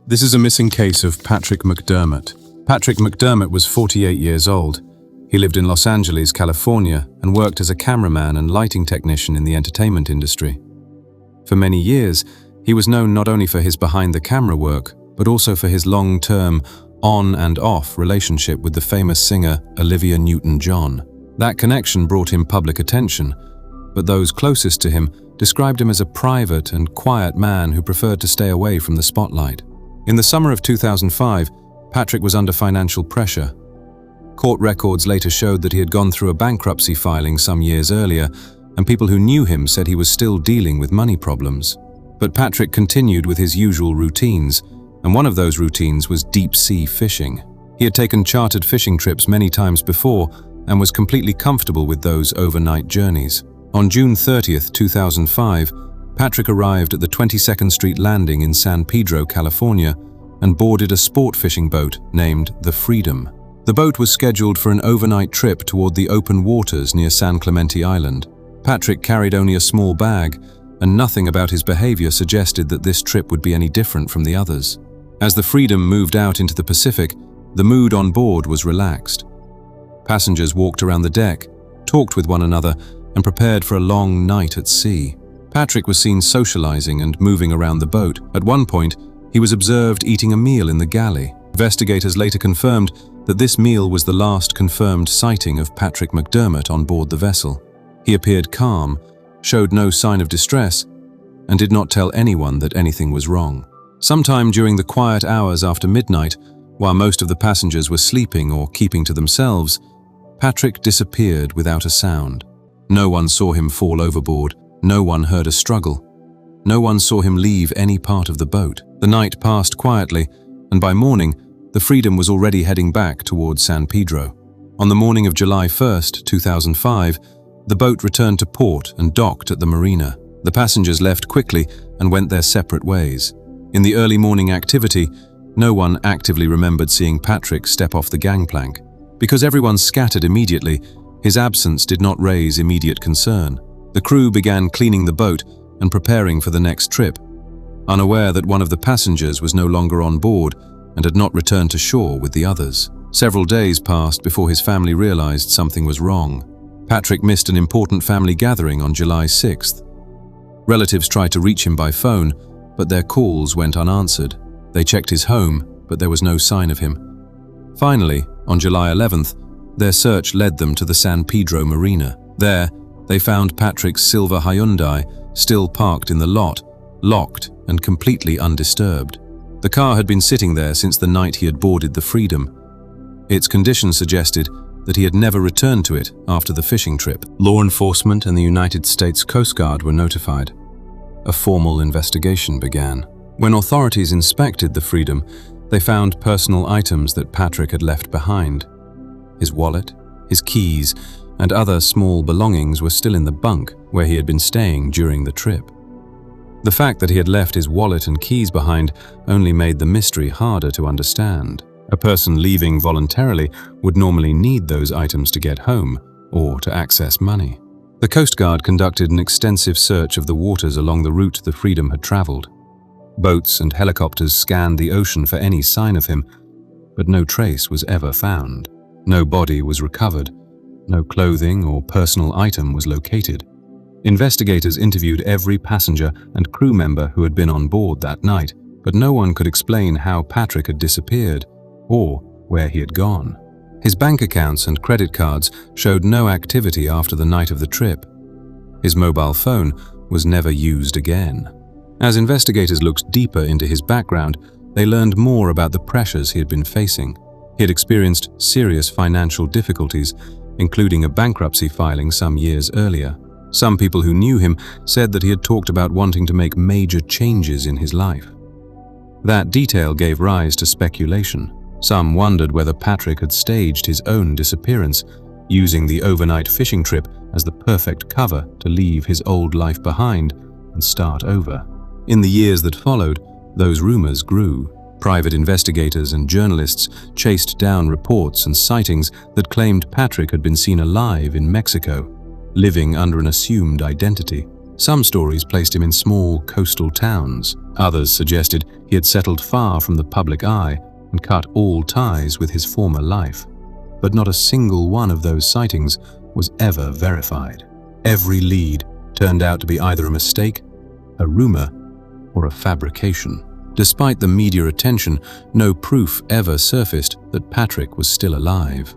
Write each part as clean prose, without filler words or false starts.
This is a missing case of Patrick McDermott. Patrick McDermott was 48 years old. He lived in Los Angeles, California, and worked as a cameraman and lighting technician in the entertainment industry. For many years, he was known not only for his behind-the-camera work, but also for his long-term, on and off relationship with the famous singer Olivia Newton-John. That connection brought him public attention, but those closest to him described him as a private and quiet man who preferred to stay away from the spotlight. In the summer of 2005, Patrick was under financial pressure. Court records later showed that he had gone through a bankruptcy filing some years earlier, and people who knew him said he was still dealing with money problems. But Patrick continued with his usual routines, and one of those routines was deep-sea fishing. He had taken chartered fishing trips many times before and was completely comfortable with those overnight journeys. On June 30th, 2005, Patrick arrived at the 22nd Street landing in San Pedro, California, and boarded a sport fishing boat named the Freedom. The boat was scheduled for an overnight trip toward the open waters near San Clemente Island. Patrick carried only a small bag, and nothing about his behavior suggested that this trip would be any different from the others. As the Freedom moved out into the Pacific, the mood on board was relaxed. Passengers walked around the deck, talked with one another, and prepared for a long night at sea. Patrick was seen socializing and moving around the boat. At one point, he was observed eating a meal in the galley. Investigators later confirmed that this meal was the last confirmed sighting of Patrick McDermott on board the vessel. He appeared calm, showed no sign of distress, and did not tell anyone that anything was wrong. Sometime during the quiet hours after midnight, while most of the passengers were sleeping or keeping to themselves, Patrick disappeared without a sound. No one saw him fall overboard. No one heard a struggle. No one saw him leave any part of the boat. The night passed quietly, and by morning, the Freedom was already heading back towards San Pedro. On the morning of July 1st, 2005, the boat returned to port and docked at the marina. The passengers left quickly and went their separate ways. In the early morning activity, no one actively remembered seeing Patrick step off the gangplank. Because everyone scattered immediately, his absence did not raise immediate concern. The crew began cleaning the boat and preparing for the next trip, unaware that one of the passengers was no longer on board and had not returned to shore with the others. Several days passed before his family realized something was wrong. Patrick missed an important family gathering on July 6th. Relatives tried to reach him by phone, but their calls went unanswered. They checked his home, but there was no sign of him. Finally, on July 11th, their search led them to the San Pedro marina. There, they found Patrick's silver Hyundai still parked in the lot, locked and completely undisturbed. The car had been sitting there since the night he had boarded the Freedom. Its condition suggested that he had never returned to it after the fishing trip. Law enforcement and the United States Coast Guard were notified. A formal investigation began. When authorities inspected the Freedom, they found personal items that Patrick had left behind. His wallet, his keys, and other small belongings were still in the bunk where he had been staying during the trip. The fact that he had left his wallet and keys behind only made the mystery harder to understand. A person leaving voluntarily would normally need those items to get home or to access money. The Coast Guard conducted an extensive search of the waters along the route the Freedom had traveled. Boats and helicopters scanned the ocean for any sign of him, but no trace was ever found. No body was recovered. No clothing or personal item was located. Investigators interviewed every passenger and crew member who had been on board that night, but no one could explain how Patrick had disappeared or where he had gone. His bank accounts and credit cards showed no activity after the night of the trip. His mobile phone was never used again. As investigators looked deeper into his background, they learned more about the pressures he had been facing. He had experienced serious financial difficulties, including a bankruptcy filing some years earlier. Some people who knew him said that he had talked about wanting to make major changes in his life. That detail gave rise to speculation. Some wondered whether Patrick had staged his own disappearance, using the overnight fishing trip as the perfect cover to leave his old life behind and start over. In the years that followed, those rumors grew. Private investigators and journalists chased down reports and sightings that claimed Patrick had been seen alive in Mexico, living under an assumed identity. Some stories placed him in small coastal towns. Others suggested he had settled far from the public eye and cut all ties with his former life. But not a single one of those sightings was ever verified. Every lead turned out to be either a mistake, a rumor, or a fabrication. Despite the media attention, no proof ever surfaced that Patrick was still alive.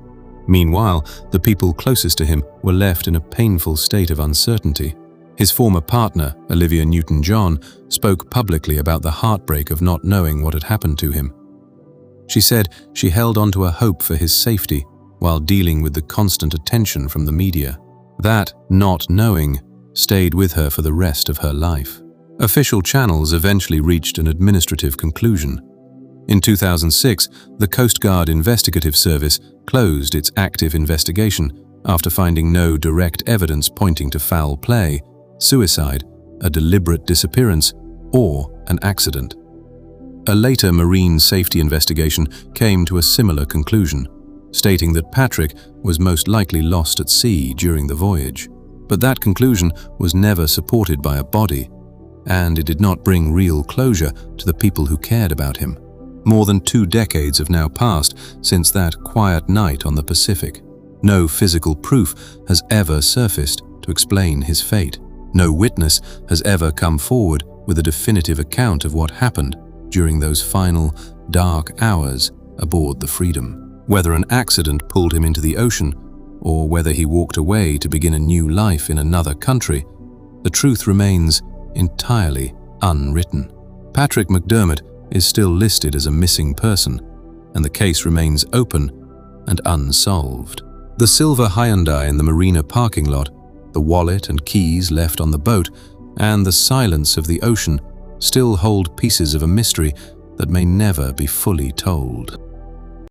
Meanwhile, the people closest to him were left in a painful state of uncertainty. His former partner, Olivia Newton-John, spoke publicly about the heartbreak of not knowing what had happened to him. She said she held on to a hope for his safety while dealing with the constant attention from the media. That not knowing stayed with her for the rest of her life. Official channels eventually reached an administrative conclusion. In 2006, the Coast Guard Investigative Service closed its active investigation after finding no direct evidence pointing to foul play, suicide, a deliberate disappearance, or an accident. A later marine safety investigation came to a similar conclusion, stating that Patrick was most likely lost at sea during the voyage. But that conclusion was never supported by a body, and it did not bring real closure to the people who cared about him. More than 2 decades have now passed since that quiet night on the Pacific. No physical proof has ever surfaced to explain his fate. No witness has ever come forward with a definitive account of what happened during those final, dark hours aboard the Freedom. Whether an accident pulled him into the ocean, or whether he walked away to begin a new life in another country, the truth remains entirely unwritten. Patrick McDermott is still listed as a missing person, and the case remains open and unsolved. The silver Hyundai in the marina parking lot, the wallet and keys left on the boat, and the silence of the ocean still hold pieces of a mystery that may never be fully told.